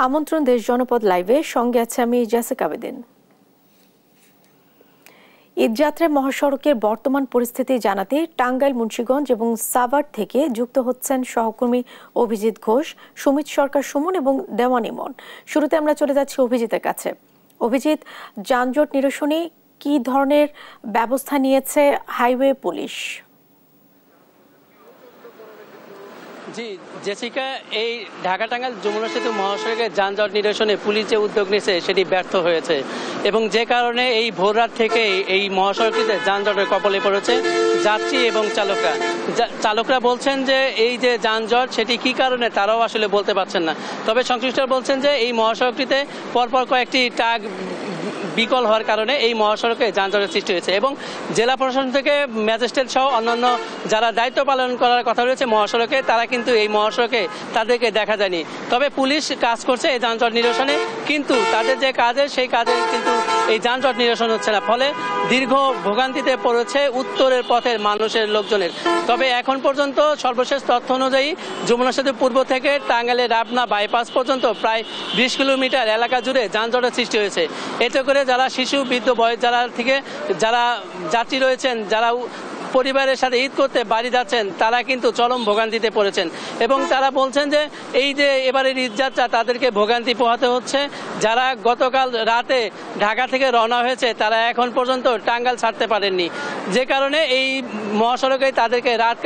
আমন্ত্রণ দেশ জনপদ লাইভে, সঙ্গে আছে আমি জেসিকা বেদিন। ঈদযাত্রায় মহাসড়কের বর্তমান পরিস্থিতি জানাতে টাঙ্গাইল, মুন্সিগঞ্জ এবং সাভার থেকে যুক্ত হচ্ছেন সহকর্মী অভিজিৎ ঘোষ, সুমিত সরকার সুমন এবং দেওয়ান ইমন। শুরুতে আমরা চলে যাচ্ছি অভিজিতের কাছে। অভিজিৎ, যানজট নিরসনে কি ধরনের ব্যবস্থা নিয়েছে হাইওয়ে পুলিশ? জি জেসিকা, এই ঢাকা টাঙ্গাইল যমুনা সেতু মহাসড়কের যানজট নিরসনে পুলিশ যে উদ্যোগ নিয়েছে সেটি ব্যর্থ হয়েছে এবং যে কারণে এই ভোররাত থেকে এই মহাসড়কটিতে যানজটের কবলে পড়েছে যাত্রী এবং চালকরা বলছেন যে এই যে যানজট সেটি কি কারণে তারাও আসলে বলতে পারছেন না। তবে সংশ্লিষ্টরা বলছেন যে এই মহাসড়কটিতে পরপর কয়েকটি ট্রাক বিকল হওয়ার কারণে এই মহাসড়কে যানজটের সৃষ্টি হয়েছে এবং জেলা প্রশাসন থেকে ম্যাজিস্ট্রেট সহ অন্যান্য যারা দায়িত্ব পালন করার কথা রয়েছে মহাসড়কে, তারা কিন্তু এই মহাসড়কে তাদেরকে দেখা যায়নি। তবে পুলিশ কাজ করছে এই যানজট নিরসনে, কিন্তু তাদের যে কাজে সেই কাজে কিন্তু এই যানজট নিরসন হচ্ছে না, ফলে দীর্ঘ ভোগান্তিতে পড়েছে উত্তরের পথের মানুষের লোকজনের। তবে এখন পর্যন্ত সর্বশেষ তথ্য অনুযায়ী যমুনা সেতু পূর্ব থেকে টাঙ্গাইলের রাবনা বাইপাস পর্যন্ত প্রায় 20 কিলোমিটার এলাকা জুড়ে যানজটের সৃষ্টি হয়েছে। এতে করে যারা শিশু, বৃদ্ধ, বয়স যারা যাত্রী রয়েছেন, যারা পরিবারের সাথে ঈদ করতে বাড়ি যাচ্ছেন, তারা কিন্তু চরম ভোগান্তিতে পড়েছেন এবং তারা বলছেন যে এই যে এবারের ঈদযাত্রা তাদেরকে ভোগান্তি পোহাতে হচ্ছে। যারা গতকাল রাতে ঢাকা থেকে রওনা হয়েছে তারা এখন পর্যন্ত টাঙ্গাইল ছাড়তে পারেননি, যে কারণে এই মহাসড়কে তাদেরকে রাত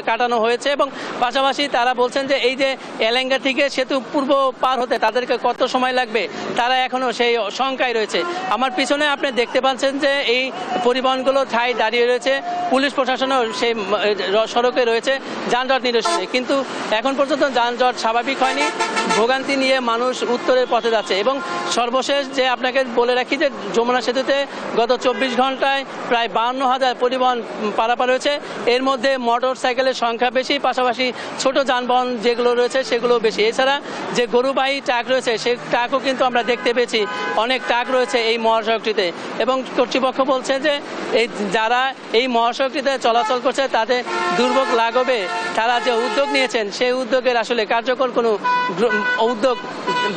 কাটানো হয়েছে এবং পাশাপাশি তারা বলছেন যে এই যে এলেঙ্গা থেকে সেতু পূর্ব পার হতে তাদেরকে কত সময় লাগবে তারা এখনও সেই শঙ্কায় রয়েছে। আমার পিছনে আপনি দেখতে পাচ্ছেন যে এই পরিবহনগুলো ঠায় দাঁড়িয়ে রয়েছে, পুলিশ প্রশাসনও সেই সড়কে রয়েছে যানজট নিরসনে, কিন্তু এখন পর্যন্ত যানজট স্বাভাবিক হয়নি। ভোগান্তি নিয়ে মানুষ উত্তরের পথে যাচ্ছে এবং সর্বশেষ যে আপনাকে বলে রাখি যে যমুনা সেতুতে গত 24 ঘন্টায় প্রায় 52,000 পরিবহন পারাপার হয়েছে। এর মধ্যে মোটর সাইকেলের সংখ্যা বেশি, পাশাপাশি ছোট যানবাহন যেগুলো রয়েছে সেগুলো বেশি। এছাড়া যে গরুবাহী ট্রাক রয়েছে সেই ট্রাকও কিন্তু আমরা দেখতে পেয়েছি, অনেক ট্রাক রয়েছে এই মহাসড়কটিতে এবং কর্তৃপক্ষ বলছে যে যারা এই মহাসড়কটিতে চলাচল করছে তাদের দুর্ভোগ লাঘবে তারা যে উদ্যোগ নিয়েছেন সেই উদ্যোগের আসলে কার্যকর কোনো উদ্যোগ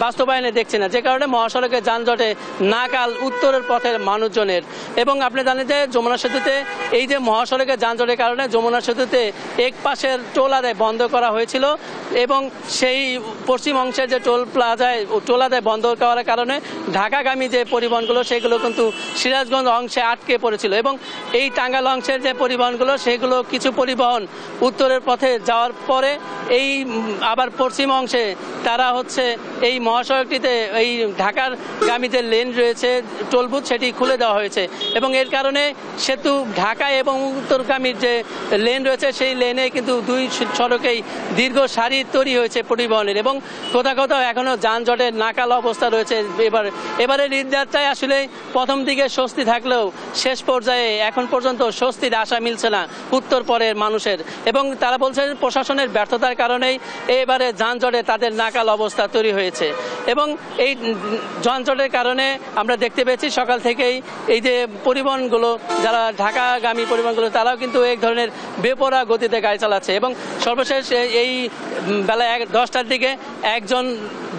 বাস্তবায়নে দেখছে না, যে কারণে মহাসড়কে যানজটে নাকাল উত্তরের পথের মানুষজনের। এবং আপনি জানেন যে যমুনা সেতুতে এই যে মহাসড়কে যানজটের কারণে যমুনা সেতুতে এক পাশের টোল আদায় বন্ধ করা হয়েছিল এবং সেই পশ্চিম অংশের যে টোল আদায় বন্ধ করার কারণে ঢাকাগামী যে পরিবহনগুলো সেগুলো কিন্তু সিরাজগঞ্জ অংশে আটকে পড়েছিল এবং এই টাঙ্গাইল অংশের যে পরিবহনগুলো সেগুলো কিছু পরিবহন উত্তরের পথে যাওয়ার পরে এই আবার পশ্চিম অংশে তারা এই মহাসড়কটিতে এই ঢাকার গামী যে লেন রয়েছে টোল বুথ সেটি খুলে দেওয়া হয়েছে এবং এর কারণে সেতু ঢাকা এবং উত্তরগামীর যে লেন রয়েছে সেই লেনে কিন্তু দুই সড়কেই দীর্ঘ সারি তৈরি হয়েছে পরিবহনের এবং কোথাও কোথাও এখনও যানজটের নাকাল অবস্থা রয়েছে। এবারের ঈদযাত্রায় আসলে প্রথম দিকে স্বস্তি থাকলেও শেষ পর্যায়ে এখন পর্যন্ত স্বস্তির আশা মিলছে না উত্তর পরের মানুষের এবং তারা বলছে প্রশাসনের ব্যর্থতার কারণেই এবারে যানজটে তাদের নাকাল অবস্থা তৈরি হয়েছে এবং এই যানজটের কারণে আমরা দেখতে পেয়েছি সকাল থেকেই এই যে পরিবহনগুলো যারা ঢাকাগামী পরিবহনগুলো তারাও কিন্তু এক ধরনের বেপরোয়া গতিতে গাড়ি চালাচ্ছে এবং সর্বশেষ এই বেলা 10টার দিকে একজন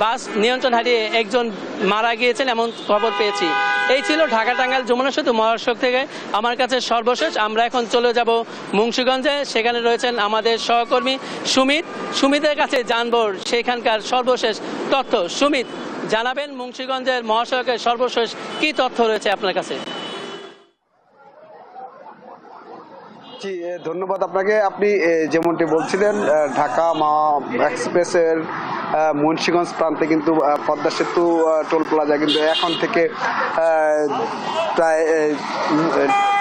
বাস নিয়ন্ত্রণ হারিয়ে একজন মারা গিয়েছেন এমন খবর পেয়েছি। এই ছিল ঢাকা টাঙ্গাইল যমুনা সেতু মহাসড়ক থেকে আমার কাছে সর্বশেষ। আমরা এখন চলে যাব মুন্সিগঞ্জে, সেখানে রয়েছেন আমাদের সহকর্মী সুমিতের কাছে জানবো সেখানকার সর্বশেষ তথ্য। সুমিত, জানাবেন মুন্সিগঞ্জের মহাসড়কের সর্বশেষ কি তথ্য রয়েছে আপনার কাছে? জি ধন্যবাদ আপনাকে। আপনি যেমনটি বলছিলেন ঢাকা এক্সপ্রেসের মুন্সিগঞ্জ প্রান্তে কিন্তু পদ্মা সেতু টোল প্লাজা কিন্তু এখন থেকে প্রায়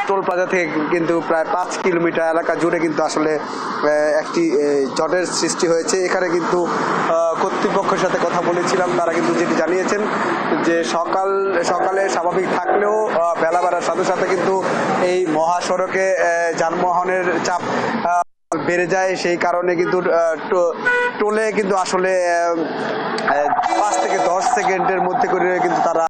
টোল প্লাজা থেকে কিন্তু প্রায় 5 কিলোমিটার এলাকা জুড়ে কিন্তু আসলে একটি জটের সৃষ্টি হয়েছে। এখানে কিন্তু কর্তৃপক্ষের সাথে কথা বলেছিলাম, তারা কিন্তু যেটি জানিয়েছেন যে সকালে স্বাভাবিক থাকলেও বেলা বাড়ার সাথে সাথে কিন্তু এই মহাসড়কে যানবাহনের চাপ বেড়ে যায়, সেই কারণে কিন্তু টোলে কিন্তু আসলে 5 থেকে 10 সেকেন্ডের মধ্যে করে কিন্তু তারা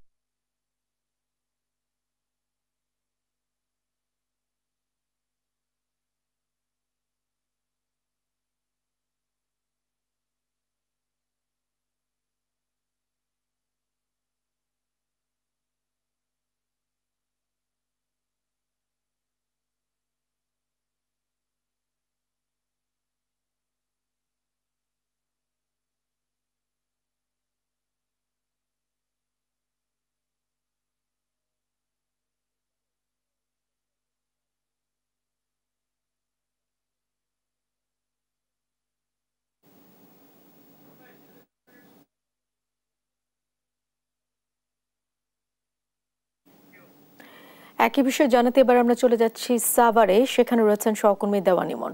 একই বিষয়ে জানাতে এবার আমরা চলে যাচ্ছি সাভারে, সেখানে রয়েছেন সহকর্মী দেওয়ান ইমন।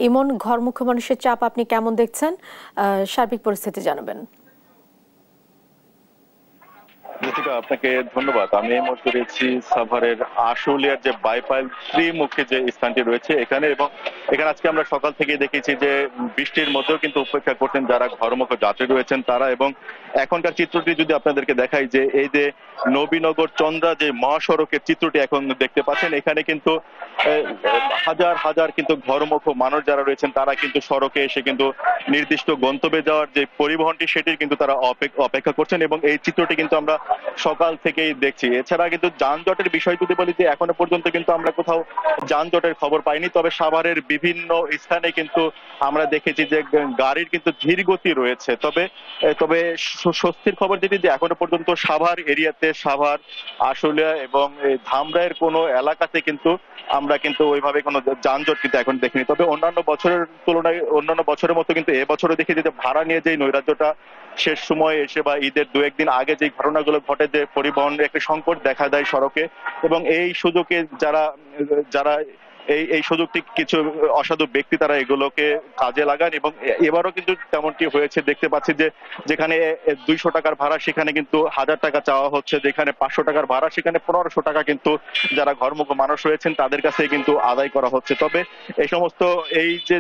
ইমন, ঘরমুখী মানুষের চাপ আপনি কেমন দেখছেন, সার্বিক পরিস্থিতি জানাবেন। আপনাকে ধন্যবাদ। আমি এই মুহূর্তে রয়েছি সাভারের আশুলিয়ার যে বাইপাল ত্রিমুখী যে স্থানটি রয়েছে এখানে, এবং এখানে আজকে আমরা সকাল থেকে দেখেছি যে বৃষ্টির মধ্যেও কিন্তু উপেক্ষা করছেন যারা ঘরমুখী যাত্রী রয়েছেন তারা। এবং এখনকার চিত্রটি যদি আপনাদেরকে দেখাই, যে এই যে নবীনগর চন্দ্রা যে মহাসড়কের চিত্রটি এখন দেখতে পাচ্ছেন, এখানে কিন্তু হাজার হাজার কিন্তু ঘরমুখী মানুষ যারা রয়েছেন তারা কিন্তু সড়কে এসে কিন্তু নির্দিষ্ট গন্তব্যে যাওয়ার যে পরিবহনটি সেটির কিন্তু তারা অপেক্ষা করছেন, এবং এই চিত্রটি কিন্তু আমরা সকাল থেকেই দেখছি। এছাড়া কিন্তু যানজটের বিষয় যদি বলি, যে এখনো পর্যন্ত কিন্তু আমরা কোথাও যানজটের খবর পাইনি, তবে সাভারের বিভিন্ন স্থানে কিন্তু আমরা দেখেছি যে গাড়ির কিন্তু ধীর গতি রয়েছে। তবে তবে স্বস্তির খবর যেটি, যে এখনো পর্যন্ত সাভার এরিয়াতে, সাভার, আশুলিয়া এবং ধামরাইয়ের কোনো এলাকাতে কিন্তু আমরা কিন্তু ওইভাবে কোনো যানজট কিন্তু এখন দেখিনি। তবে অন্যান্য বছরের তুলনায় অন্যান্য বছরের মতো কিন্তু এবছরও দেখি যে ভাড়া নিয়ে যে নৈরাজ্যটা শেষ সময় এসে বা ঈদের দু একদিন আগে যে ঘটনাগুলো ঘটে, যে পরিবহনের একটি সংকট দেখা দেয় সড়কে, এবং এই সুযোগে যারা যারা এই সুযোগটি কিছু অসাধু ব্যক্তি তারা এগুলোকে কাজে লাগান। এবং এবারও কিন্তু তেমনটি হয়েছে, দেখতে পাচ্ছি যে যেখানে 200 টাকার ভাড়া সেখানে কিন্তু 1000 টাকা চাওয়া হচ্ছে, যেখানে 500 টাকার ভাড়া সেখানে 1500 টাকা কিন্তু যারা ঘরমুখী মানুষ রয়েছেন তাদের কাছে কিন্তু আদায় করা হচ্ছে। তবে এই সমস্ত এই যে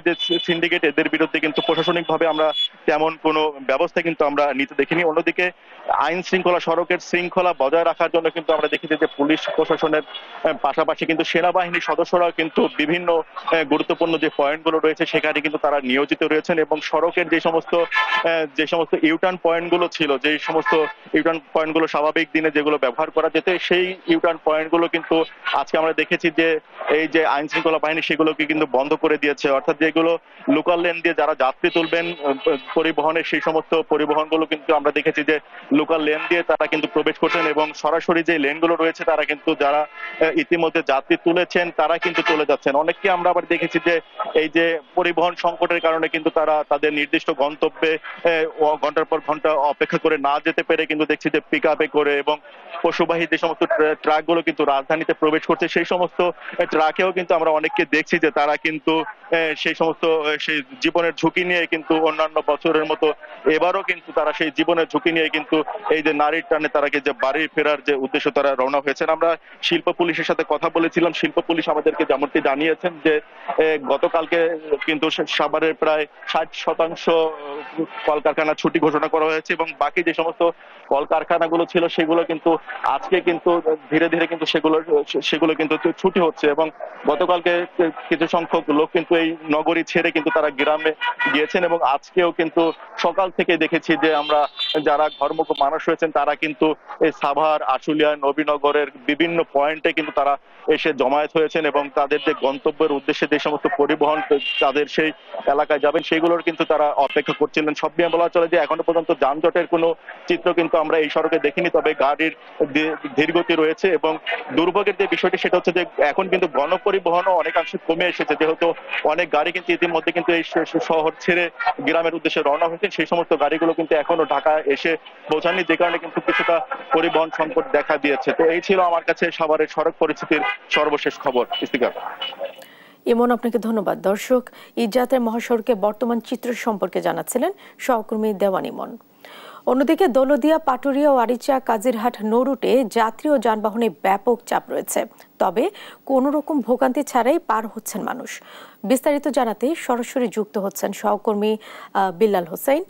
সিন্ডিকেট, এদের বিরুদ্ধে কিন্তু প্রশাসনিকভাবে আমরা তেমন কোনো ব্যবস্থা কিন্তু আমরা নিতে দেখিনি। অন্যদিকে আইন শৃঙ্খলা, সড়কের শৃঙ্খলা বজায় রাখার জন্য কিন্তু আমরা দেখেছি যে পুলিশ প্রশাসনের পাশাপাশি কিন্তু সেনাবাহিনীর সদস্যরাও কিন্তু বিভিন্ন গুরুত্বপূর্ণ যে পয়েন্টগুলো রয়েছে সেখানে কিন্তু তারা নিয়োজিত রয়েছেন, এবং সড়কের যে সমস্ত ইউটার্ন পয়েন্টগুলো ছিল, যে সমস্ত ইউটার্ন পয়েন্টগুলো স্বাভাবিক দিনে যেগুলো ব্যবহার করা যেত, সেই ইউটার্ন পয়েন্টগুলো কিন্তু আজকে আমরা দেখেছি যে এই যে আইন শৃঙ্খলা বাহিনী সেগুলোকে কিন্তু বন্ধ করে দিয়েছে। অর্থাৎ যেগুলো লোকাল লেন দিয়ে যারা যাত্রী তুলবেন পরিবহনের, সেই সমস্ত পরিবহনগুলো কিন্তু আমরা দেখেছি যে লোকাল লেন দিয়ে তারা কিন্তু প্রবেশ করছেন, এবং সরাসরি যে লেনগুলো রয়েছে তারা কিন্তু যারা ইতিমধ্যে যাত্রী তুলেছেন তারা কিন্তু চলে যাচ্ছেন। অনেককে আমরা আবার দেখেছি যে এই যে পরিবহন সংকটের কারণে কিন্তু তারা তাদের নির্দিষ্ট গন্তব্যে ঘন্টার পর ঘন্টা অপেক্ষা করে না যেতে পেরে কিন্তু দেখছি যে পিক আপে করে এবং পশুবাহী যে সমস্ত ট্রাকগুলো কিন্তু রাজধানীতে প্রবেশ করছে, সেই সমস্ত ট্রাকেও কিন্তু আমরা অনেককে দেখছি যে তারা কিন্তু সেই সমস্ত সেই জীবনের ঝুঁকি নিয়ে কিন্তু অন্যান্য বছরের মতো এবারও কিন্তু তারা সেই জীবনের ঝুঁকি নিয়ে কিন্তু এই যে নারীর টানে তারা যে বাড়ি ফেরার যে উদ্দেশ্য তারা রওনা হয়েছেন। আমরা শিল্প পুলিশের সাথে কথা বলেছিলাম, শিল্প পুলিশ আমাদেরকে যেমনটি জানিয়েছেন যে গতকালকে কিন্তু সাভারের প্রায় 60% কলকারখানা ছুটি ঘোষণা করা হয়েছে, এবং বাকি যে সমস্ত কলকারখানাগুলো ছিল সেগুলো কিন্তু আজকে কিন্তু ধীরে ধীরে কিন্তু সেগুলো কিন্তু ছুটি হচ্ছে, এবং গতকালকে কিছু সংখ্যক লোক কিন্তু এই নগরী ছেড়ে কিন্তু তারা গ্রামে গিয়েছেন, এবং আজকেও কিন্তু সকাল থেকে দেখেছি যে আমরা যারা ঘরমুখী মানুষ রয়েছেন তারা কিন্তু এই সাভার, আশুলিয়া, নবীনগরের বিভিন্ন পয়েন্টে কিন্তু তারা এসে জমায়েত হয়েছেন, এবং তাদের যে গন্তব্যের উদ্দেশ্যে যে সমস্ত পরিবহন তাদের সেই এলাকায় যাবেন সেগুলোর কিন্তু তারা অপেক্ষা করছিলেন। সব নিয়ে বলা চলে যে এখনো পর্যন্ত যানজটের কোনো চিত্র কিন্তু আমরা এই সড়কে দেখিনি, তবে গাড়ির ধীরগতি রয়েছে। এবং দুর্ভোগের যে বিষয়টি সেটা হচ্ছে যে এখন কিন্তু গণপরিবহনও অনেকাংশে কমে এসেছে, যেহেতু অনেক গাড়ি কিন্তু ইতিমধ্যে কিন্তু এই শহর ছেড়ে গ্রামের উদ্দেশ্যে রওনা হয়েছে, সেই সমস্ত গাড়িগুলো কিন্তু এখনো ঢাকা এসে পৌঁছায়নি, যে কারণে কিন্তু কিছুটা পরিবহন সংকট দেখা দিয়েছে। তো এই ছিল আমার কাছে সাভারের সড়ক পরিস্থিতির সর্বশেষ খবর। ইস্তিকার। ইমন, আপনাকে ধন্যবাদ। দর্শক, ঈদযাত্রার মহাসড়কে বর্তমান চিত্র সম্পর্কে জানাচ্ছিলেন সহকর্মী দেওয়ান ইমন। অন্যদিকে দৌলতদিয়া, পাটুরিয়া ও আরিচা, কাজিরহাট নৌরুটে যাত্রী ও যানবাহনে ব্যাপক চাপ রয়েছে, তবে কোনো রকম ভোগান্তি ছাড়াই পার হচ্ছেন মানুষ। বিস্তারিত জানাতে সরাসরি যুক্ত হচ্ছেন সহকর্মী বিল্লাল হোসেন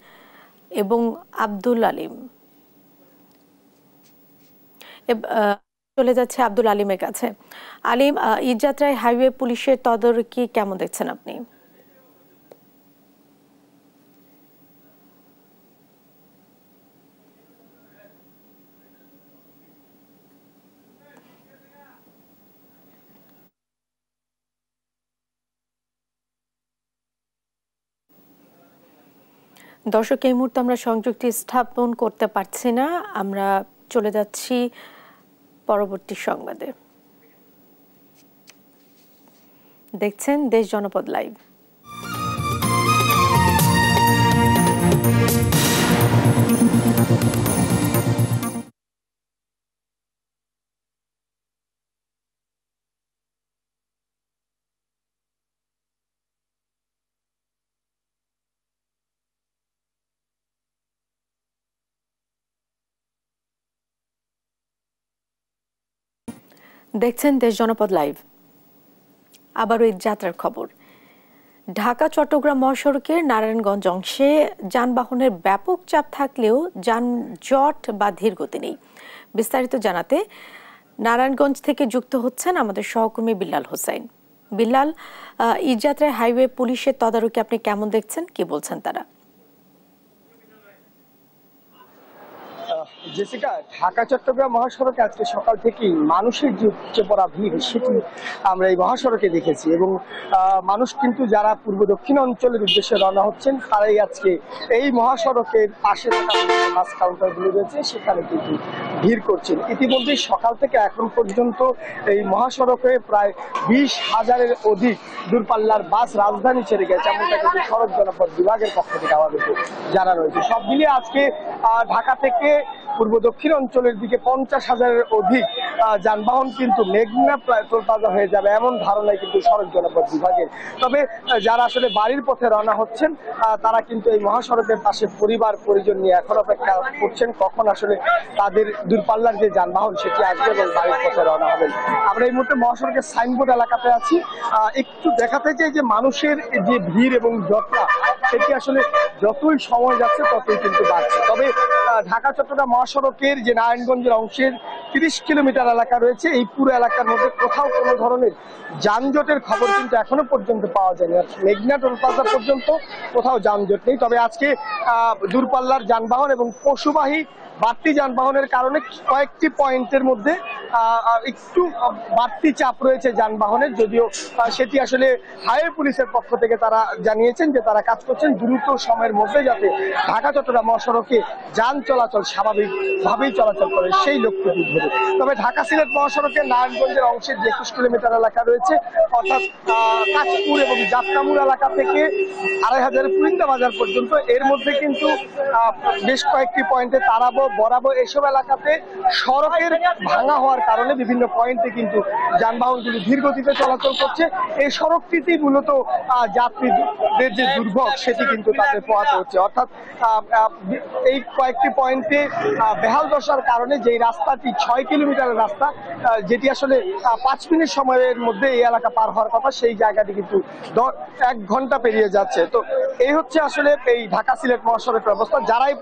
এবং আব্দুল আলিম। চলে যাচ্ছে আব্দুল আলিমের কাছে। আলিম, ঈদযাত্রায় হাইওয়ে পুলিশের তদারকি কেমন দেখছেন আপনি? দর্শক, এই মুহূর্তে আমরা সংযুক্তি স্থাপন করতে পারছি না। আমরা চলে যাচ্ছি পরবর্তী সংবাদে। দেখছেন দেশ জনপদ লাইভ। দেখছেন দেশ জনপদ লাইভ। আবারও ঈদ যাত্রার খবর। ঢাকা চট্টগ্রাম মহাসড়কের নারায়ণগঞ্জ অংশে যানবাহনের ব্যাপক চাপ থাকলেও যানজট বা ধীরগতি নেই। বিস্তারিত জানাতে নারায়ণগঞ্জ থেকে যুক্ত হচ্ছেন আমাদের সহকর্মী বিল্লাল হোসেন। বিল্লাল, ঈদ যাত্রায় হাইওয়ে পুলিশের তদারকি আপনি কেমন দেখছেন, কি বলছেন তারা? জেসিকা, ঢাকা চট্টগ্রাম মহাসড়কে আজকে সকাল থেকেই মানুষের যে উপচে পড়া ভিড় সেটি আমরা এই মহাসড়কে দেখেছি এবং মানুষ কিন্তু যারা পূর্ব দক্ষিণ অঞ্চলের উদ্দেশ্যে রওনা হচ্ছেন তারাই আজকে এই মহাসড়কের পাশে থাকা বাস কাউন্টারগুলো রয়েছে সেখানে কিন্তু ভিড় করছেন। ইতিমধ্যে সকাল থেকে এখন পর্যন্ত এই মহাসড়কে প্রায় 20,000-এর অধিক দূরপাল্লার বাস রাজধানী ছেড়ে গেছে, এমনটা কিন্তু সড়ক জনপদ বিভাগের পক্ষ থেকে আমাদেরকে জানানো হয়েছে। সব মিলিয়ে আজকে ঢাকা থেকে পূর্ব দক্ষিণ অঞ্চলের দিকে 50,000-এর অধিক যানবাহন কিন্তু মেঘনা প্রায় তোলপাড়া হয়ে যাবে এমন ধারণায় কিন্তু সড়ক জনপদ বিভাগের। তবে যারা আসলে বাড়ির পথে রওনা হচ্ছেন তারা কিন্তু এই মহাসড়কের পাশে পরিবার পরিজন নিয়ে এখন অপেক্ষা করছেন কখন আসলে তাদের দূরপাল্লার যে যানবাহন সেটি আসবে এবং বাড়ির পথে রওনা হবেন। আমরা এই মুহূর্তে মহাসড়কের সাইনবোর্ড এলাকাতে আছি। একটু দেখাতে চাই যে মানুষের যে ভিড় এবং জটলা সেটি আসলে যতই সময় যাচ্ছে ততই কিন্তু বাড়ছে। তবে ঢাকা চট্টগ্রাম মহাসড়কের যে নারায়ণগঞ্জের অংশের 30 কিলোমিটার এলাকা রয়েছে, এই পুরো এলাকার মধ্যে কোথাও কোনো ধরনের যানজটের খবর কিন্তু এখনো পর্যন্ত পাওয়া যায়নি। মেঘনা টোল প্লাজা পর্যন্ত কোথাও যানজট নেই। তবে আজকে দূরপাল্লার যানবাহন এবং পশুবাহী বাড়তি যানবাহনের কারণে কয়েকটি পয়েন্টের মধ্যে একটু বাড়তি চাপ রয়েছে যানবাহনের, যদিও সেটি আসলে হাইওয়ে পুলিশের পক্ষ থেকে তারা জানিয়েছেন যে তারা কাজ করছেন দ্রুত সময়ের মধ্যে যাতে ঢাকা চট্টগ্রাম মহাসড়কে যান চলাচল স্বাভাবিকভাবেই চলাচল করে সেই লক্ষ্যটি ধরে। তবে ঢাকা সিলেট মহাসড়কের নারায়ণগঞ্জের অংশের 21 কিলোমিটার এলাকা রয়েছে, অর্থাৎ কাশপুর এবং যাত্রামুর এলাকা থেকে 2500 পুরিন্দা বাজার পর্যন্ত, এর মধ্যে কিন্তু বেশ কয়েকটি পয়েন্টে তারাবো বরাবো এসব এলাকাতে সড়কের ভাঙা হওয়ার কারণে বিভিন্ন পয়েন্টে কিন্তু যানবাহনগুলি ধীর গতিতে চলাচল করছে। এই সড়কটিতেই মূলত যাত্রীদের যে দুর্ভোগ সেটি কিন্তু তাদের পোহাতে হচ্ছে। অর্থাৎ এই কয়েকটি পয়েন্টে বেহাল দশার কারণে যেই রাস্তাটি 6 কিলোমিটারের রাস্তা, যেটি আসলে 5 মিনিট সময়ের মধ্যে এই এলাকা পার হওয়ার কথা, সেই জায়গাটি কিন্তু 1 ঘন্টা পেরিয়ে যাচ্ছে। তো এই হচ্ছে আসলে এই ঢাকা সিলেট মহাসড়কের অবস্থা। যারাই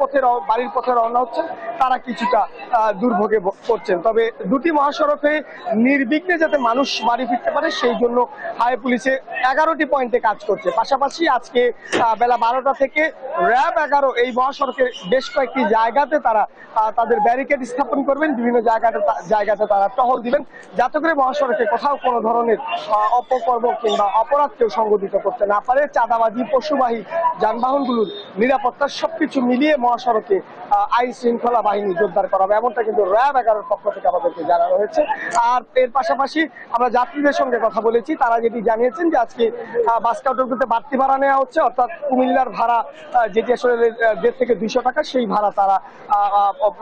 বাড়ির পথে রওনা হচ্ছেন তারা কিছুটা দুর্ভোগে পড়ছেন। তবে দুটি মহাসড়কে নির্বিঘ্নে যাতে মানুষ বাড়ি ফিরতে পারে সেই জন্য হাইওয়ে পুলিশে 11টি পয়েন্টে কাজ করছে। পাশাপাশি আজকে বেলা 12টা থেকে র্যাব 11 এই মহাসড়কের বেশ কয়েকটি জায়গাতে তারা তাদের ব্যারিকেড স্থাপন করবেন, বিভিন্ন জায়গাতে তারা টহল দিবেন, যাতে করে মহাসড়কে কোথাও কোনো ধরনের অপকর্ম কিংবা অপরাধ কেউ সংগঠিত করতে না পারে। চাঁদাবাজি, পশুবাহী যানবাহনগুলোর নিরাপত্তা সবকিছু মিলিয়ে মহাসড়কে আইন শৃঙ্খলা বাহিনী জোরদার করা হবে, এমনটা কিন্তু র্যাব 11-র পক্ষ থেকে আমাদেরকে জানানো হয়েছে। আর এর পাশাপাশি আমরা যাত্রীদের সঙ্গে কথা বলেছি, তারা যেটি জানিয়েছেন যে আজকে বাস কাউন্টারগুলোতে বাড়তি ভাড়া নেওয়া হচ্ছে, অর্থাৎ কুমিল্লার ভাড়া যেটি আসলে 150 থেকে 200 টাকা, সেই ভাড়া তারা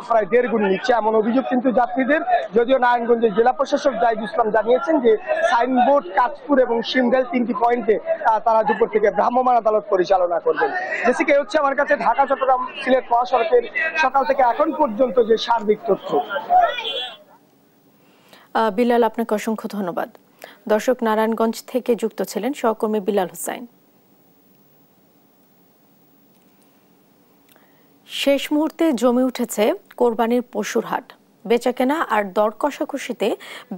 প্রায় 1.5 গুণ নিচ্ছে এমন অভিযোগ কিন্তু যাত্রীদের। যদিও নারায়ণগঞ্জের জেলা প্রশাসক জাহিদুল ইসলাম জানিয়েছেন যে সাইনবোর্ড, কাঁচপুর এবং শিমগাল 3টি পয়েন্টে তারা দুপুর থেকে ভ্রাম্যমাণ আদালত পরিচালনা করবেন। জেসিকা, হচ্ছে আমার কাছে ঢাকা চট্টগ্রাম সিলেট মহাসড়কের সকাল থেকে এখন পর্যন্ত যে সার্বিক তথ্য। বিল্লাল, আপনাকে অসংখ্য ধন্যবাদ। দর্শক, নারায়ণগঞ্জ থেকে যুক্ত ছিলেন সহকর্মী বিল্লাল হোসেন। শেষ মুহূর্তে জমে উঠেছে কোরবানির পশুর হাট। বেচাকেনা আর দর কষাকষিতে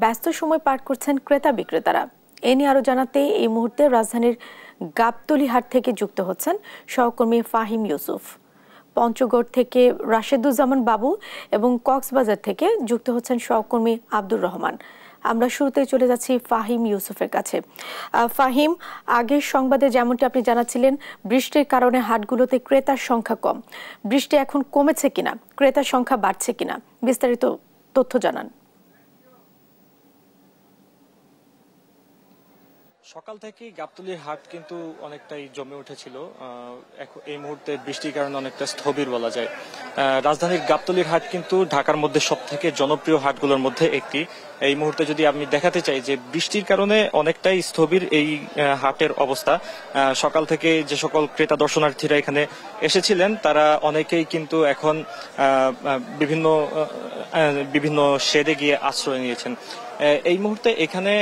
ব্যস্ত সময় পার করছেন ক্রেতা বিক্রেতারা। এ নিয়ে আরো জানাতে এই মুহূর্তে রাজধানীর গাবতলী হাট থেকে যুক্ত হচ্ছেন সহকর্মী ফাহিম ইউসুফ। পঞ্চগড় থেকে রাশেদুজ্জামান বাবু এবং কক্সবাজার থেকে যুক্ত হচ্ছেন সহকর্মী আব্দুর রহমান। আমরা শুরুতেই চলে যাচ্ছি ফাহিম ইউসুফের কাছে। ফাহিম, আগের সংবাদে যেমনটি আপনি জানাচ্ছিলেন বৃষ্টির কারণে হাটগুলোতে ক্রেতার সংখ্যা কম, বৃষ্টি এখন কমেছে কিনা, ক্রেতার সংখ্যা বাড়ছে কিনা, বিস্তারিত তথ্য জানান। সকাল থেকেই গাবতলীর হাট কিন্তু অনেকটাই জমে উঠেছিল। এই মুহূর্তে বৃষ্টির কারণে অনেকটা স্থবির বলা যায়। রাজধানীর গাবতলীর হাট কিন্তু ঢাকার মধ্যে সবথেকে জনপ্রিয় হাটগুলোর মধ্যে একটি। এই মুহূর্তে যদি আমি দেখাতে চাই যে বৃষ্টির কারণে অনেকটাই স্থবির এই হাটের অবস্থা। সকাল থেকে যে সকল ক্রেতা দর্শনার্থীরা এখানে এসেছিলেন তারা অনেকেই কিন্তু এখন বিভিন্ন শেডে গিয়ে আশ্রয় নিয়েছেন। এই মুহূর্তে এখানে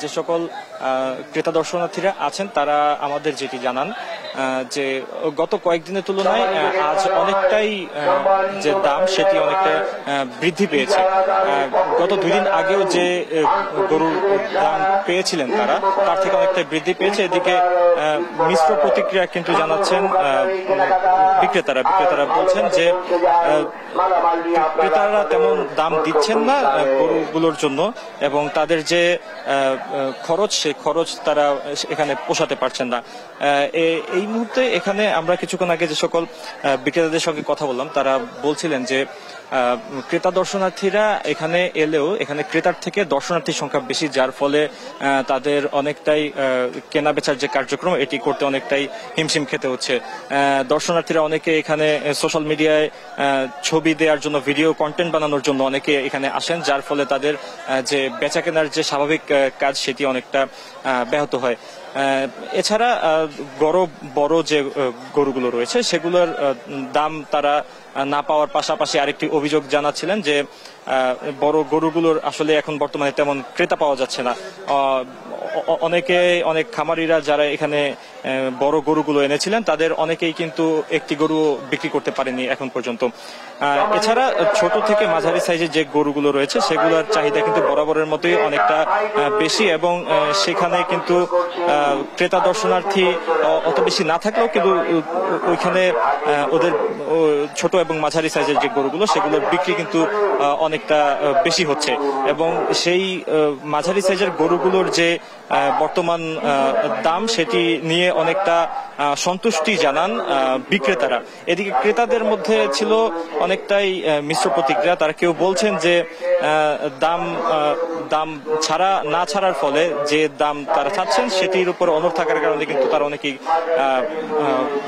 যে সকল ক্রেতা দর্শনার্থীরা আছেন তারা আমাদের যেটি জানান যে গত কয়েকদিনের তুলনায় আজ অনেকটাই যে দাম সেটি অনেকটা বৃদ্ধি পেয়েছে। গত 2 দিন আগেও যে গরুর দাম পেয়েছিলেন তারা তার থেকে অনেকটাই বৃদ্ধি পেয়েছে। এদিকে মিশ্র প্রতিক্রিয়া কিন্তু জানাচ্ছেন বিক্রেতারা বলছেন যে ক্রেতারা তেমন দাম দিচ্ছেন না গরুগুলোর জন্য এবং তাদের যে খরচ সেই খরচ তারা এখানে পোষাতে পারছেন না। এই মুহূর্তে এখানে আমরা কিছুক্ষণ আগে যে সকল বিক্রেতাদের সঙ্গে কথা বললাম তারা বলছিলেন যে ক্রেতা দর্শনার্থীরা এখানে এলেও এখানে ক্রেতার থেকে দর্শনার্থীর সংখ্যা বেশি, যার ফলে তাদের অনেকটাই কেনা বেচার যে কার্যক্রম এটি করতে অনেকটাই হিমশিম খেতে হচ্ছে। দর্শনার্থীরা অনেকে এখানে সোশ্যাল মিডিয়ায় ছবি দেওয়ার জন্য, ভিডিও কন্টেন্ট বানানোর জন্য অনেকে এখানে আসেন, যার ফলে তাদের যে বেচা কেনার যে স্বাভাবিক কাজ সেটি অনেকটা ব্যাহত হয়। এছাড়া বড় যে গরুগুলো রয়েছে সেগুলোর দাম তারা না পাওয়ার পাশাপাশি আরেকটি অভিযোগ জানাচ্ছিলেন যে বড় গরুগুলোর আসলে এখন বর্তমানে তেমন ক্রেতা পাওয়া যাচ্ছে না। অনেক খামারিরা যারা এখানে বড় গরুগুলো এনেছিলেন তাদের অনেকেই কিন্তু একটি গরু বিক্রি করতে পারেনি এখন পর্যন্ত। এছাড়া ছোট থেকে মাঝারি সাইজের যে গরুগুলো রয়েছে সেগুলোর চাহিদা কিন্তু বরাবরের মতোই অনেকটা বেশি এবং সেখানে কিন্তু ক্রেতা দর্শনার্থী অত বেশি না থাকলেও কিন্তু ওইখানে ওদের ছোট এবং মাঝারি সাইজের যে গরুগুলো সেগুলোর বিক্রি কিন্তু অনেকটা বেশি হচ্ছে এবং সেই মাঝারি সাইজের গরুগুলোর যে বর্তমান দাম সেটি নিয়ে অনেকটা সন্তুষ্টি জানান বিক্রেতারা। এদিকে ক্রেতাদের মধ্যে ছিল অনেকটাই মিশ্র প্রতিক্রিয়া। তারা কেউ বলছেন যে দাম না ছাড়ার ফলে যে দাম তারা চাচ্ছেন সেটির উপর অনড় থাকার কারণে কিন্তু তারা অনেকেই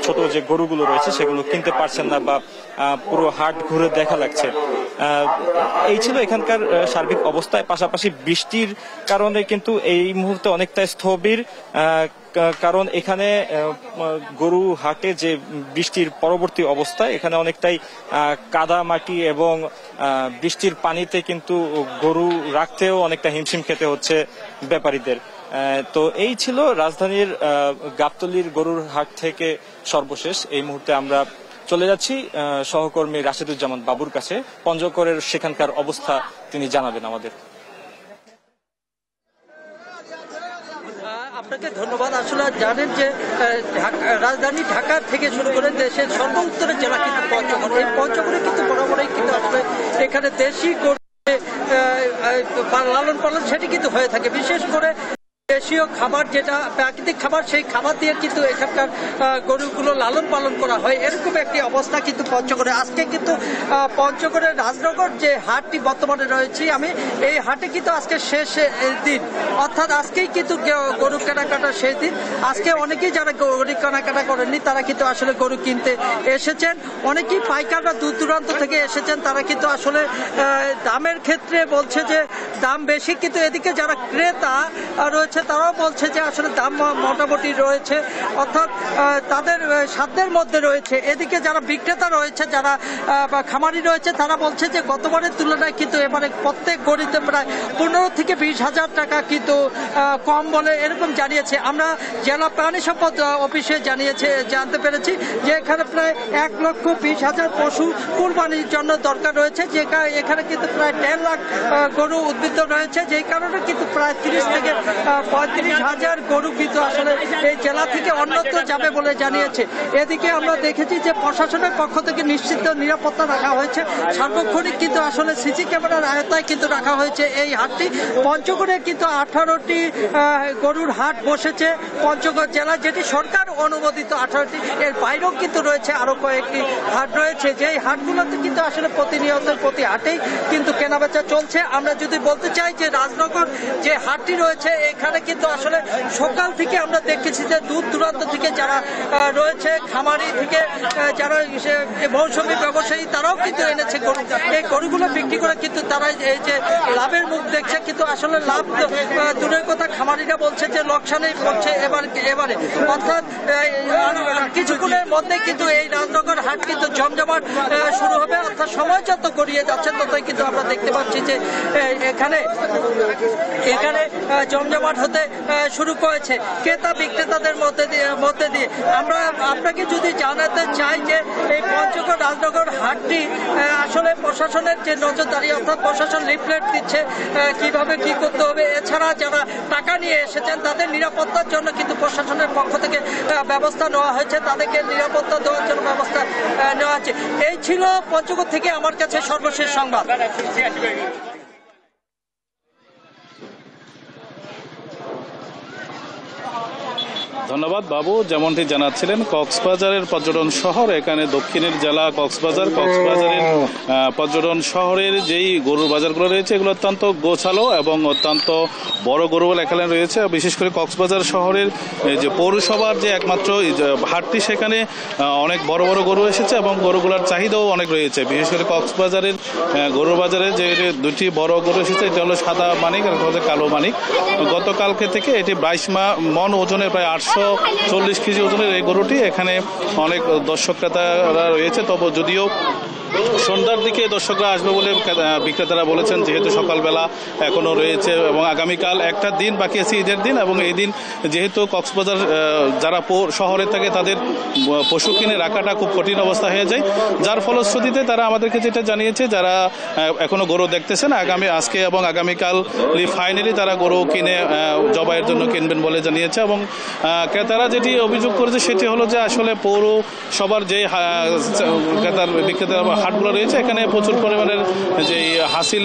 ছোট যে গরুগুলো রয়েছে সেগুলো কিনতে পারছেন না বা পুরো হাট ঘুরে দেখা লাগছে। এই ছিল এখানকার সার্বিক অবস্থায়। পাশাপাশি বৃষ্টির কারণে কিন্তু এই মুহূর্তে অনেকটা স্থবির, কারণ এখানে গরু হাটে যে বৃষ্টির পরবর্তী অবস্থায় এখানে অনেকটাই কাদা মাটি এবং বৃষ্টির পানিতে কিন্তু গরু রাখতেও অনেকটা হিমশিম খেতে হচ্ছে ব্যাপারীদের। তো এই ছিল রাজধানীর গাবতলীর গরুর হাট থেকে সর্বশেষ। এই মুহূর্তে আমরা চলে যাচ্ছি সহকর্মী রাশেদুজ্জামান বাবুর কাছে। পঞ্চগড়ের সেখানকার অবস্থা তিনি জানাবেন আমাদের। আপনাকে ধন্যবাদ। আসলে জানেন যে রাজধানী ঢাকা থেকে শুরু করে দেশের সর্বোত্তরের জেলা কিন্তু পঞ্চগড়। এই পঞ্চগড়ে কিন্তু বরাবরই কিন্তু আসলে এখানে দেশি গরু লালন পালন সেটি কিন্তু হয়ে থাকে। বিশেষ করে দেশীয় খাবার যেটা প্রাকৃতিক খাবার সেই খাবার দিয়ে কিন্তু এখানকার গরুগুলো লালন পালন করা হয়, এরকম একটি অবস্থা কিন্তু পঞ্চগড়ে। আজকে কিন্তু পঞ্চগড়ের রাজনগর যে হাটটি বর্তমানে রয়েছে আমি, এই হাটে কিন্তু আজকে শেষ দিন, অর্থাৎ আজকেই কিন্তু গরু কেনাকাটা শেষ দিন। আজকে অনেকেই যারা গরু কেনাকাটা করেননি তারা কিন্তু আসলে গরু কিনতে এসেছেন। অনেকেই পাইকাররা দূর দূরান্ত থেকে এসেছেন, তারা কিন্তু আসলে দামের ক্ষেত্রে বলছে যে দাম বেশি, কিন্তু এদিকে যারা ক্রেতা রয়েছে তারাও বলছে যে আসলে দাম মোটামুটি রয়েছে, অর্থাৎ তাদের সাধ্যের মধ্যে রয়েছে। এদিকে যারা বিক্রেতা রয়েছে, যারা খামারি রয়েছে, তারা বলছে যে গতবারের তুলনায় কিন্তু এবারে প্রত্যেক গরুতে প্রায় 15 থেকে 20,000 টাকা কিন্তু কম বলে এরকম জানিয়েছে। আমরা জেলা প্রাণী সম্পদ অফিসে জানতে পেরেছি যে এখানে প্রায় 1,20,000 পশু কুরবানির জন্য দরকার রয়েছে, যে এখানে কিন্তু প্রায় 1.5 লাখ গরু উদ্বৃত্ত রয়েছে, যেই কারণে কিন্তু প্রায় 30 থেকে 35,000 গরু কিন্তু আসলে এই জেলা থেকে অন্যত্র যাবে বলে জানিয়েছে। এদিকে আমরা দেখেছি যে প্রশাসনের পক্ষ থেকে নিশ্চিত নিরাপত্তা রাখা হয়েছে, সার্বক্ষণিক কিন্তু আসলে সিসি ক্যামেরার আয়তায় কিন্তু রাখা হয়েছে এই হাটটি। পঞ্চগড়ে কিন্তু 18টি গরুর হাট বসেছে পঞ্চগড় জেলায়, যেটি সরকার অনুমোদিত 18টি, এর বাইরেও কিন্তু রয়েছে আরো কয়েকটি হাট রয়েছে, যেই হাটগুলোতে কিন্তু আসলে প্রতিনিয়ত প্রতি হাটেই কিন্তু কেনাবেচা চলছে। আমরা যদি বলতে চাই যে রাজনগর যে হাটটি রয়েছে এখানে এখানে কিন্তু আসলে সকাল থেকে আমরা দেখেছি যে দূর দূরান্ত থেকে যারা রয়েছে, খামারি থেকে যারা মৌসুমী ব্যবসায়ী, তারাও কিন্তু এনেছে গরু। এই গরুগুলো বিক্রি করে কিন্তু তারা এই যে লাভের মুখ দেখছে, কিন্তু আসলে লাভ দূরের কথা, খামারিরা বলছে যে লোকসানেই পড়ছে এবারে। অর্থাৎ কিছুক্ষণের মধ্যে কিন্তু এই রাজনগর হাট কিন্তু জমজমাট শুরু হবে। অর্থাৎ সময় যত গড়িয়ে যাচ্ছে ততই কিন্তু আমরা দেখতে পাচ্ছি যে এখানে জমজমাট হতে শুরু করেছে ক্রেতা বিক্রেতাদের মধ্যে দিয়ে। আমরা আপনাকে যদি জানাতে চাই যে এই পঞ্চগড় রাজনগর হাটটি আসলে প্রশাসনের যে নজরদারি, অর্থাৎ প্রশাসন লিফলেট দিচ্ছে কিভাবে কি করতে হবে। এছাড়া যারা টাকা নিয়ে এসেছেন তাদের নিরাপত্তার জন্য কিন্তু প্রশাসনের পক্ষ থেকে ব্যবস্থা নেওয়া হয়েছে, তাদেরকে নিরাপত্তা দেওয়ার জন্য ব্যবস্থা নেওয়া হচ্ছে। এই ছিল পঞ্চগড় থেকে আমার কাছে সর্বশেষ সংবাদ। ধন্যবাদ বাবু। যেমনটি জানাচ্ছিলেন, কক্সবাজারের পর্যটন শহর, এখানে দক্ষিণের জেলা কক্সবাজারের পর্যটন শহরের যেই গরুর বাজারগুলো রয়েছে এগুলো অত্যন্ত গোছালো এবং অত্যন্ত বড় গরুগুলো এখানে রয়েছে। বিশেষ করে কক্সবাজার শহরের যে পৌরসভার যে একমাত্র হাটটি, সেখানে অনেক বড় বড় গরু এসেছে এবং গরুগুলোর চাহিদাও অনেক রয়েছে। বিশেষ করে কক্সবাজারের গরুর বাজারে যে দুটি বড় গরু এসেছে, এটা হলো সাদা মানিক আর কালো মানিক। গতকালকে থেকে এটি 22 মন ওজনে, প্রায় 840 কেজি ওজনের এই গরুটি এখানে অনেক দর্শক ক্রেতারা রয়েছে। তবে যদিও সন্ধ্যার দিকে দর্শকরা আসবে বলে বিক্রেতারা বলেছেন, যেহেতু সকালবেলা এখনো রয়েছে এবং আগামীকাল একটা দিন বাকি আছে, ঈদের দিন। এবং এই দিন যেহেতু কক্সবাজার যারা শহরে থাকে তাদের পশু কিনে রাখাটা খুব কঠিন অবস্থা হয়ে যায়, যার ফলশ্রুতিতে তারা আমাদেরকে যেটা জানিয়েছে, যারা এখনো গরু দেখতেছেন আজকে এবং আগামীকাল ফাইনালি তারা গরু কিনে জবাইয়ের জন্য কিনবেন বলে জানিয়েছে। এবং ক্রেতারা যেটি অভিযোগ করেছে সেটি হলো যে আসলে পৌরসভার যে বিক্রেতা হাটগুলো রয়েছে এখানে প্রচুর পরিমাণের যে হাসিল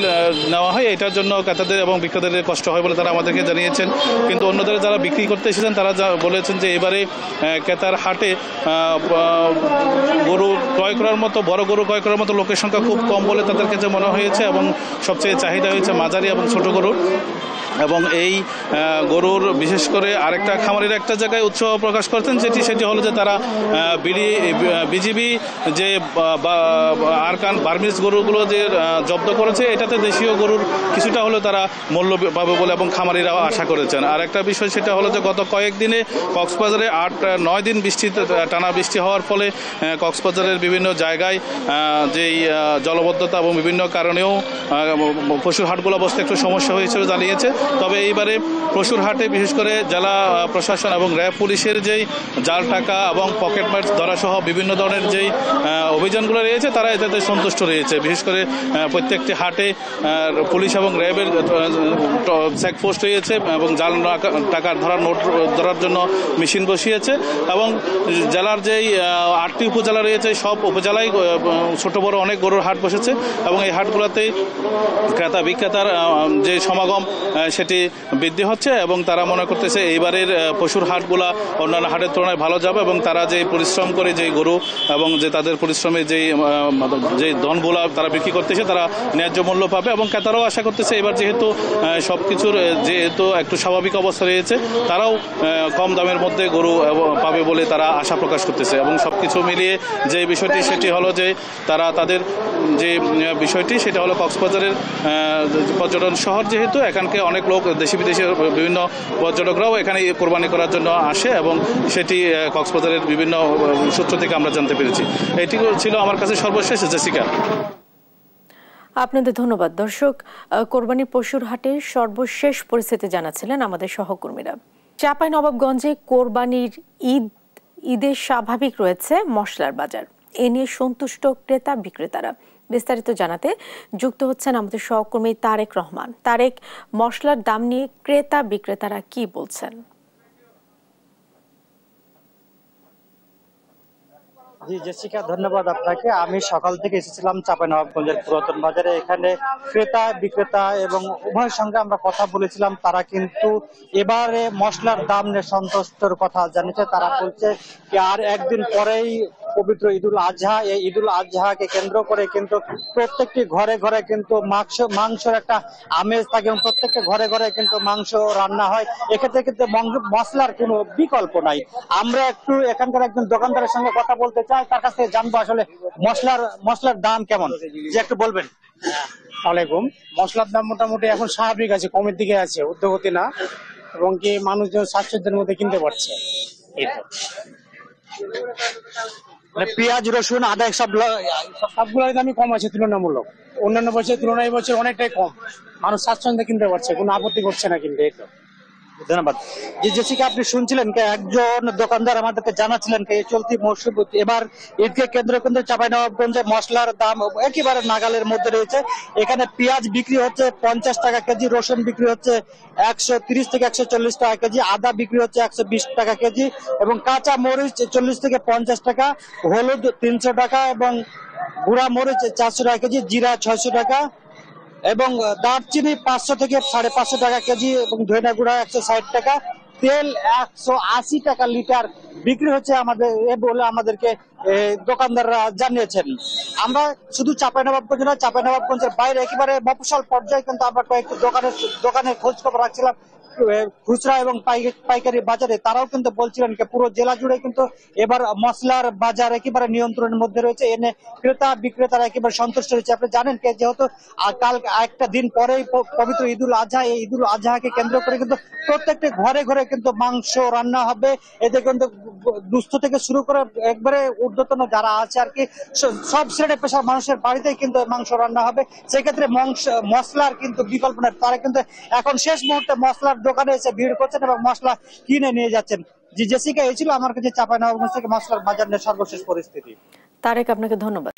নেওয়া হয়, এটার জন্য ক্রেতাদের এবং বিক্রেতাদের কষ্ট হয় বলে তারা আমাদেরকে জানিয়েছেন। কিন্তু অন্যদের যারা বিক্রি করতে এসেছেন তারা বলেছেন যে এবারে ক্রেতার হাটে গরু ক্রয় করার মতো, বড় গরু ক্রয় করার মতো লোকের সংখ্যা খুব কম বলে তাদের কাছে মনে হয়েছে এবং সবচেয়ে চাহিদা হয়েছে মাঝারি এবং ছোট গরুর। এবং এই গরুর বিশেষ করে আরেকটা খামারের একটা জায়গায় উৎসাহ প্রকাশ করতেন, সেটি হলো যে তারা বিজিবি যে আরকান বার্মিজ গরুগুলো যে জব্দ করেছে, এটাতে দেশীয় গরুর কিছুটা হলেও তারা মূল্য পাবে বলে এবং খামারিরাও আশা করেছেন। আর একটা বিষয় সেটা হলো যে গত কয়েকদিনে কক্সবাজারে 8-9 দিন টানা বৃষ্টি হওয়ার ফলে কক্সবাজারের বিভিন্ন জায়গায় যেই জলবদ্ধতা এবং বিভিন্ন কারণেও পশুর হাটগুলো বসতে একটু সমস্যা হয়েছিল জানিয়েছে। তবে এইবারে পশুর হাটে বিশেষ করে জেলা প্রশাসন এবং র্যাব পুলিশের যেই জাল টাকা এবং পকেট মার ধরা সহ বিভিন্ন ধরনের যেই অভিযানগুলো রয়েছে তারা এটাতে সন্তুষ্ট রয়েছে। বিশেষ করে প্রত্যেকটি হাটে পুলিশ এবং র্যাবের চেকপোস্ট রয়েছে এবং জাল টাকার ধরার জন্য মেশিন বসিয়েছে। এবং জেলার যেই 8টি উপজেলা রয়েছে সব উপজেলায় ছোট বড় অনেক গরুর হাট বসেছে এবং এই হাটগুলোতে ক্রেতা বিক্রেতার যে সমাগম সেটি বৃদ্ধি হচ্ছে এবং তারা মনে করতেছে এইবারের পশুর হাটগুলা অন্যান্য হাটের তুলনায় ভালো যাবে এবং তারা যে পরিশ্রম করে যেই গরু এবং যে তাদের পরিশ্রমের যে ধনগুলা তারা বিক্রি করতেছে তারা ন্যায্য মূল্য পাবে এবং ক্রেতারাও আশা করতেছে এবার যেহেতু সব কিছুর যেহেতু একটু স্বাভাবিক অবস্থা রয়েছে তারাও কম দামের মধ্যে গরু পাবে বলে তারা আশা প্রকাশ করতেছে। এবং সব কিছু মিলিয়ে যে বিষয়টি সেটি হলো যে তারা তাদের যে বিষয়টি সেটা হলো কক্সবাজারের পর্যটন শহর, যেহেতু এখানকে অনেক লোক দেশি বিদেশি বিভিন্ন পর্যটকরাও এখানে কোরবানি করার জন্য আসে এবং সেটি কক্সবাজারের বিভিন্ন সূত্র থেকে আমরা জানতে পেরেছি। এটি ছিল আমার কাছে সর্বশেষ। জেসিকা, আপনাদের ধন্যবাদ। দর্শক, কোরবানির পশুর হাটের সর্বশেষ পরিস্থিতি জানাচ্ছিলেন আমাদের সহকর্মীরা। চাঁপাইনবাবগঞ্জে কোরবানির ঈদের স্বাভাবিক রয়েছে মশলার বাজার, এ নিয়ে সন্তুষ্ট ক্রেতা বিক্রেতারা। বিস্তারিত জানাতে যুক্ত হচ্ছেন আমাদের সহকর্মী তারেক রহমান। তারেক, মশলার দাম নিয়ে ক্রেতা বিক্রেতারা কি বলছেন? জি জেসিকা, ধন্যবাদ আপনাকে। আমি সকাল থেকে এসেছিলাম চাঁপাইনবাবগঞ্জের পুরাতন বাজারে। এখানে ক্রেতা বিক্রেতা এবং উভয়ের সঙ্গে আমরা কথা বলেছিলাম। তারা কিন্তু এবারে মশলার দাম নিয়ে সন্তুষ্টর কথা জানিয়েছে। তারা বলছে যে আর একদিন পরেই পবিত্র ঈদুল আজহা, এই ঈদুল আজহাকে কেন্দ্র করে কিন্তু প্রত্যেকটি ঘরে ঘরে কিন্তু মাংসের একটা আমেজ থাকে এবং প্রত্যেকটা ঘরে ঘরে কিন্তু মাংস রান্না হয়। এক্ষেত্রে কিন্তু মশলার কোনো বিকল্প নাই। আমরা একটু এখানকার একজন দোকানদারের সঙ্গে কথা বলতে চাই, তার কাছ থেকে জানবো আসলে মশলার দাম কেমন, যে একটু বলবেন। আলাইকুম। মশলার দাম মোটামুটি এখন স্বাভাবিক আছে, কমের দিকে আছে, ঊর্ধ্বগতি না, এবং কি মানুষজন স্বাচ্ছন্দ্যের মধ্যে কিনতে পারছে। এই তো মানে পেঁয়াজ, রসুন, আদা সবগুলোর দামই কম আছে তুলনামূলক, অন্যান্য বছরের তুলনায় বছর অনেকটাই কম। মানুষ স্বাচ্ছন্দ্যে কিনতে পারছে, কোনো আপত্তি করছে না কিনতে। এই তো ধন্যবাদ। জেসিকা, আপনি শুনছিলেন একজন দোকানদার আমাদেরকে জানাচ্ছিলেন এই চলতি মৌসুম এবার ঈদকে কেন্দ্র করে চাঁপাইনবাবগঞ্জে মশলার দাম একেবারে নাগালের মধ্যে রয়েছে। এখানে পেঁয়াজ বিক্রি হচ্ছে 50 টাকা কেজি, রসুন বিক্রি হচ্ছে 130 থেকে 140 টাকা কেজি, আদা বিক্রি হচ্ছে 120 টাকা কেজি, এবং কাঁচা মরিচ 40 থেকে 50 টাকা, হলুদ 300 টাকা, এবং গুঁড়া মরিচ 400 টাকা কেজি, জিরা 600 টাকা, এবং দারচিনি 500 থেকে 550 টাকা কেজি, এবং ধনিয়া গুঁড়া 160 টাকা, তেল 180 টাকা লিটার বিক্রি হচ্ছে আমাদের বলে আমাদেরকে দোকানদাররা জানিয়েছেন। আমরা শুধু চাঁপাইনবাবগঞ্জ না, চাঁপাইনবাবগঞ্জের বাইরে একেবারে মফস্বল পর্যায়ে কিন্তু আমরা কয়েকটি দোকানে খোঁজ খবর রাখছিলাম খুচরা এবং পাইকারি বাজারে। তারাও কিন্তু বলছিলেন পুরো জেলা জুড়ে কিন্তু এবার মশলার বাজার একেবারে নিয়ন্ত্রণের মধ্যে রয়েছে, এনে ক্রেতা বিক্রেতারা একেবারে সন্তুষ্ট রয়েছে। আপনি জানেন যেহেতু কাল একটা দিন পরেই পবিত্র ঈদুল আজহা, এই ঈদুল আজহাকে কেন্দ্র করে কিন্তু প্রত্যেকটি ঘরে ঘরে কিন্তু মাংস রান্না হবে। এতে কিন্তু দুস্থ থেকে শুরু করে একবারে ঊর্ধ্বতন যারা আছে আর কি সব শ্রেণী পেশার মানুষের বাড়িতেই কিন্তু মাংস রান্না হবে। সেক্ষেত্রে মশলার কিন্তু বিকল্প নেই। তারা কিন্তু এখন শেষ মুহূর্তে মশলার দোকানে এসে ভিড় করছেন এবং মশলা কিনে নিয়ে যাচ্ছেন। জেসিকা, এই ছিল আমার কাছে চাঁপাইনবাবগঞ্জ থেকে মশলার বাজার নিয়ে সর্বশেষ পরিস্থিতি। তারেক, আপনাকে ধন্যবাদ।